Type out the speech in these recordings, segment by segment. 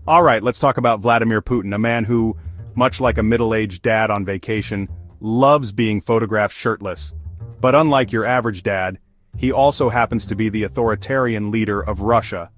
Alright, let's talk about Vladimir Putin, a man who, much like a middle-aged dad on vacation, loves being photographed shirtless. But unlike your average dad, he also happens to be the authoritarian leader of Russia.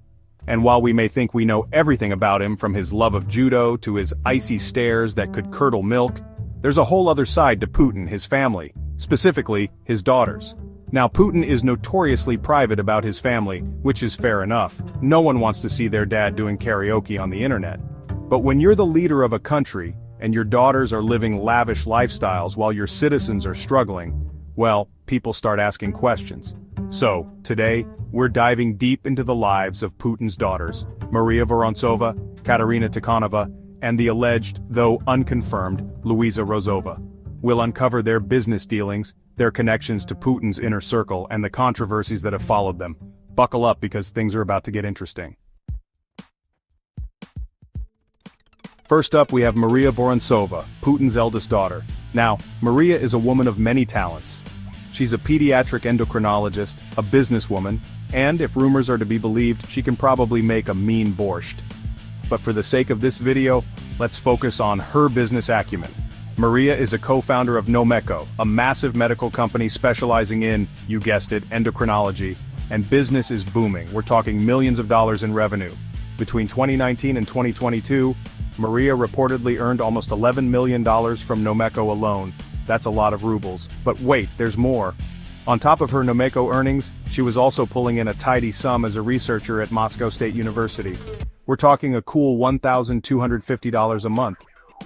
And while we may think we know everything about him, from his love of judo to his icy stares that could curdle milk, there's a whole other side to Putin, his family, specifically his daughters. Now, Putin is notoriously private about his family, which is fair enough. No one wants to see their dad doing karaoke on the internet. But when you're the leader of a country, and your daughters are living lavish lifestyles while your citizens are struggling, well, people start asking questions. So, today, we're diving deep into the lives of Putin's daughters, Maria Voronova, Katerina Tikhonova, and the alleged, though unconfirmed, Louisa Rozova. We'll uncover their business dealings, their connections to Putin's inner circle, and the controversies that have followed them. Buckle up because things are about to get interesting. First up, we have Maria Voronova, Putin's eldest daughter. Now, Maria is a woman of many talents. She's a pediatric endocrinologist, a businesswoman, and, if rumors are to be believed, she can probably make a mean borscht. But for the sake of this video, let's focus on her business acumen. Maria is a co-founder of Nomeco, a massive medical company specializing in, you guessed it, endocrinology, and business is booming. We're talking millions of dollars in revenue. Between 2019 and 2022, Maria reportedly earned almost $11 million from Nomeco alone. That's a lot of rubles. But wait, there's more. On top of her Nomeco earnings, she was also pulling in a tidy sum as a researcher at Moscow State University. We're talking a cool $1,250 a month.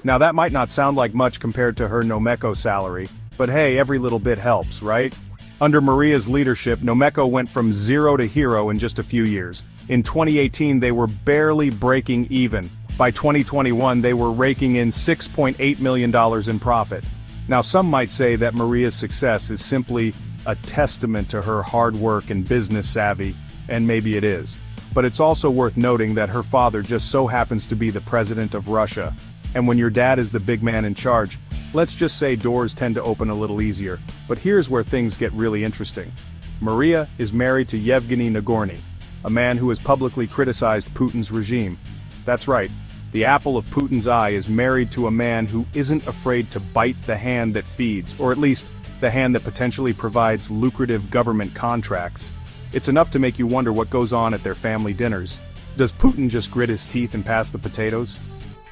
Now that might not sound like much compared to her Nomeco salary, but hey, every little bit helps, right? Under Maria's leadership, Nomeco went from zero to hero in just a few years. In 2018 they were barely breaking even. By 2021 they were raking in $6.8 million in profit. Now some might say that Maria's success is simply a testament to her hard work and business savvy, and maybe it is. But it's also worth noting that her father just so happens to be the president of Russia. And when your dad is the big man in charge, let's just say doors tend to open a little easier. But here's where things get really interesting. Maria is married to Yevgeny Nagorny, a man who has publicly criticized Putin's regime. That's right, the apple of Putin's eye is married to a man who isn't afraid to bite the hand that feeds, or at least, the hand that potentially provides lucrative government contracts. It's enough to make you wonder what goes on at their family dinners. Does Putin just grit his teeth and pass the potatoes?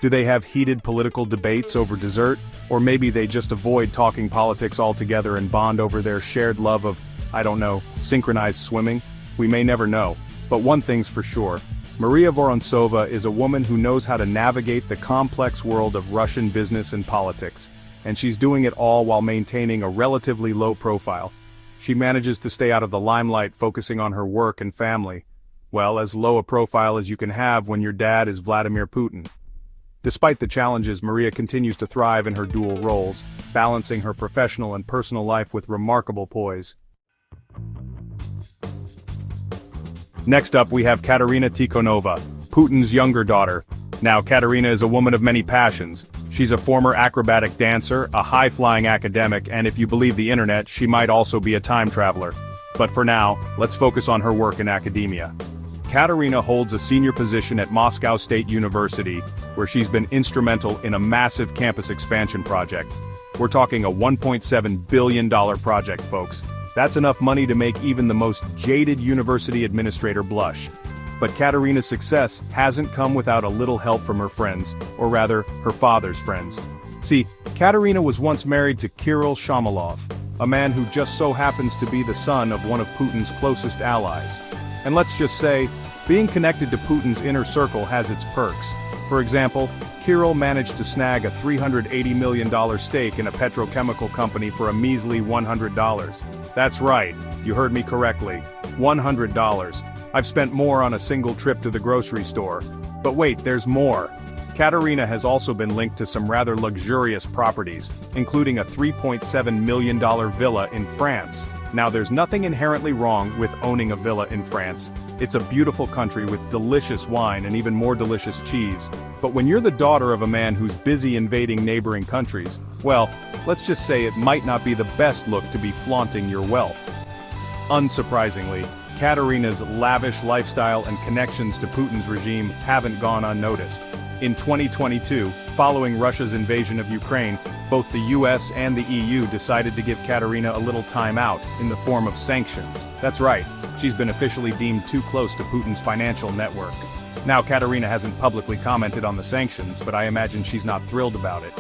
Do they have heated political debates over dessert, or maybe they just avoid talking politics altogether and bond over their shared love of, I don't know, synchronized swimming? We may never know, but one thing's for sure. Maria Voronova is a woman who knows how to navigate the complex world of Russian business and politics, and she's doing it all while maintaining a relatively low profile. She manages to stay out of the limelight, focusing on her work and family. Well, as low a profile as you can have when your dad is Vladimir Putin. Despite the challenges, Maria continues to thrive in her dual roles, balancing her professional and personal life with remarkable poise. Next up we have Katerina Tikhonova, Putin's younger daughter. Now Katerina is a woman of many passions. She's a former acrobatic dancer, a high-flying academic, and if you believe the internet, she might also be a time traveler. But for now, let's focus on her work in academia. Katerina holds a senior position at Moscow State University, where she's been instrumental in a massive campus expansion project. We're talking a $1.7 billion project, folks. That's enough money to make even the most jaded university administrator blush. But Katerina's success hasn't come without a little help from her friends, or rather, her father's friends. See, Katerina was once married to Kirill Shamalov, a man who just so happens to be the son of one of Putin's closest allies. And let's just say, being connected to Putin's inner circle has its perks. For example, Kirill managed to snag a $380 million stake in a petrochemical company for a measly $100. That's right, you heard me correctly, $100. I've spent more on a single trip to the grocery store. But wait, there's more. Katerina has also been linked to some rather luxurious properties, including a $3.7 million villa in France. Now there's nothing inherently wrong with owning a villa in France. It's a beautiful country with delicious wine and even more delicious cheese. But when you're the daughter of a man who's busy invading neighboring countries, well, let's just say it might not be the best look to be flaunting your wealth. Unsurprisingly, Katerina's lavish lifestyle and connections to Putin's regime haven't gone unnoticed. In 2022, following Russia's invasion of Ukraine, both the US and the EU decided to give Katerina a little time out in the form of sanctions. That's right, she's been officially deemed too close to Putin's financial network. Now Katerina hasn't publicly commented on the sanctions, but I imagine she's not thrilled about it.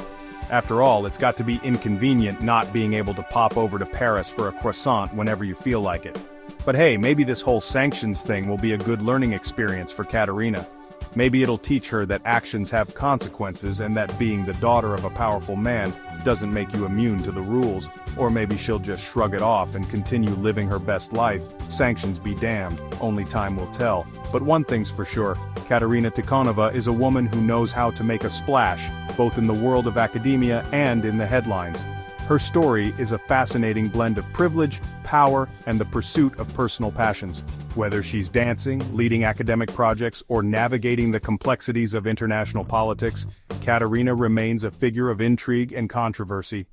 After all, it's got to be inconvenient not being able to pop over to Paris for a croissant whenever you feel like it. But hey, maybe this whole sanctions thing will be a good learning experience for Katerina. Maybe it'll teach her that actions have consequences and that being the daughter of a powerful man doesn't make you immune to the rules, or maybe she'll just shrug it off and continue living her best life. Sanctions be damned, only time will tell. But one thing's for sure, Katerina Tikhonova is a woman who knows how to make a splash, both in the world of academia and in the headlines. Her story is a fascinating blend of privilege, power, and the pursuit of personal passions. Whether she's dancing, leading academic projects, or navigating the complexities of international politics, Katerina remains a figure of intrigue and controversy.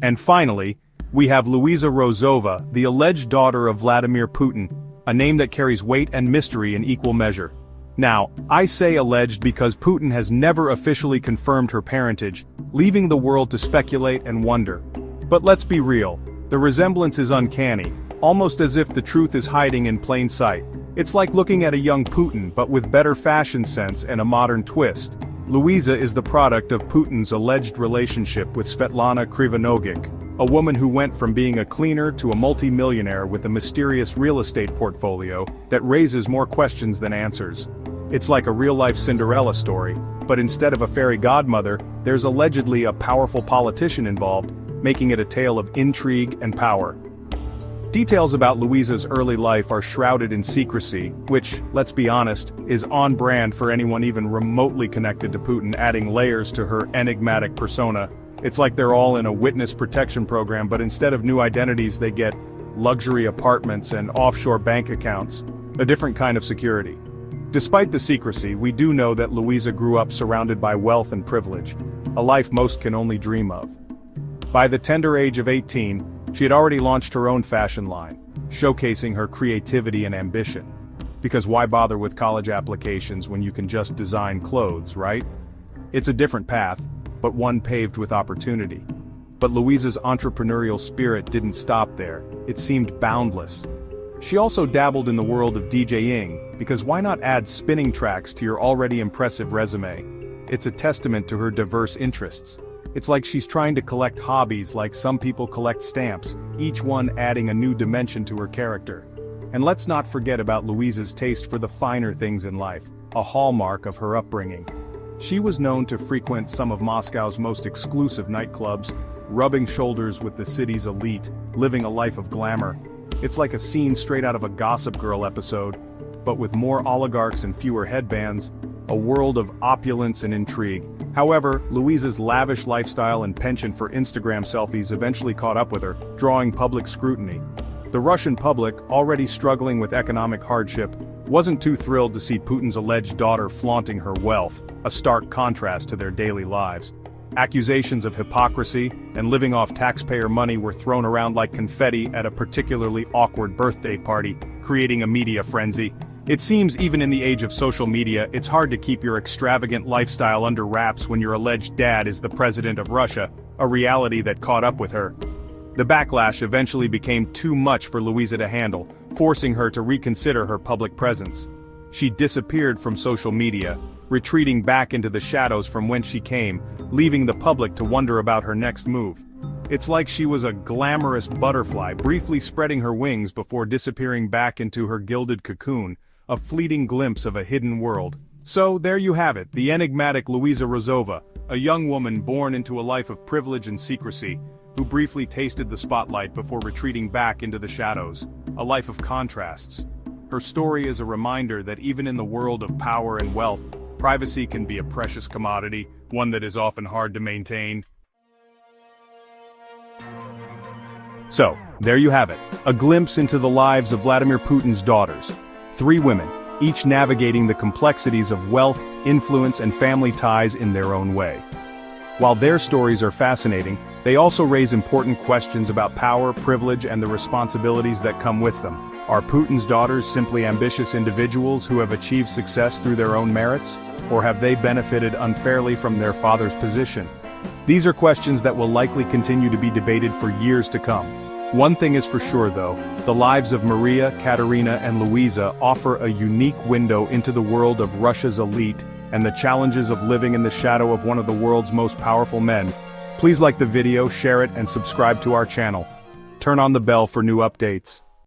And finally, we have Louisa Rozova, the alleged daughter of Vladimir Putin, a name that carries weight and mystery in equal measure. Now, I say alleged because Putin has never officially confirmed her parentage, leaving the world to speculate and wonder. But let's be real, the resemblance is uncanny, almost as if the truth is hiding in plain sight. It's like looking at a young Putin but with better fashion sense and a modern twist. Louisa is the product of Putin's alleged relationship with Svetlana Krivonogic, a woman who went from being a cleaner to a multi-millionaire with a mysterious real estate portfolio that raises more questions than answers. It's like a real-life Cinderella story, but instead of a fairy godmother, there's allegedly a powerful politician involved, making it a tale of intrigue and power. Details about Louisa's early life are shrouded in secrecy, which, let's be honest, is on brand for anyone even remotely connected to Putin, adding layers to her enigmatic persona. It's like they're all in a witness protection program, but instead of new identities they get luxury apartments and offshore bank accounts, a different kind of security. Despite the secrecy, we do know that Louisa grew up surrounded by wealth and privilege, a life most can only dream of. By the tender age of 18, she had already launched her own fashion line, showcasing her creativity and ambition. Because why bother with college applications when you can just design clothes, right? It's a different path, but one paved with opportunity. But Louisa's entrepreneurial spirit didn't stop there, it seemed boundless. She also dabbled in the world of DJing, because why not add spinning tracks to your already impressive resume? It's a testament to her diverse interests. It's like she's trying to collect hobbies like some people collect stamps, each one adding a new dimension to her character. And let's not forget about Louisa's taste for the finer things in life, a hallmark of her upbringing. She was known to frequent some of Moscow's most exclusive nightclubs, rubbing shoulders with the city's elite, living a life of glamour. It's like a scene straight out of a Gossip Girl episode, but with more oligarchs and fewer headbands, a world of opulence and intrigue. However, Louisa's lavish lifestyle and penchant for Instagram selfies eventually caught up with her, drawing public scrutiny. The Russian public, already struggling with economic hardship, wasn't too thrilled to see Putin's alleged daughter flaunting her wealth, a stark contrast to their daily lives. Accusations of hypocrisy and living off taxpayer money were thrown around like confetti at a particularly awkward birthday party, creating a media frenzy. It seems even in the age of social media, it's hard to keep your extravagant lifestyle under wraps when your alleged dad is the president of Russia, a reality that caught up with her. The backlash eventually became too much for Louisa to handle, forcing her to reconsider her public presence. She disappeared from social media, retreating back into the shadows from whence she came, leaving the public to wonder about her next move. It's like she was a glamorous butterfly, briefly spreading her wings before disappearing back into her gilded cocoon, a fleeting glimpse of a hidden world. So there you have it, the enigmatic Louisa Rozova, a young woman born into a life of privilege and secrecy, who briefly tasted the spotlight before retreating back into the shadows, a life of contrasts. Her story is a reminder that even in the world of power and wealth, privacy can be a precious commodity, one that is often hard to maintain. So, there you have it, a glimpse into the lives of Vladimir Putin's daughters. 3 women, each navigating the complexities of wealth, influence, and family ties in their own way. While their stories are fascinating, they also raise important questions about power, privilege, and the responsibilities that come with them. Are Putin's daughters simply ambitious individuals who have achieved success through their own merits? Or have they benefited unfairly from their father's position? These are questions that will likely continue to be debated for years to come. One thing is for sure though, the lives of Maria, Katerina, and Louisa offer a unique window into the world of Russia's elite and the challenges of living in the shadow of one of the world's most powerful men. Please like the video, share it, and subscribe to our channel. Turn on the bell for new updates.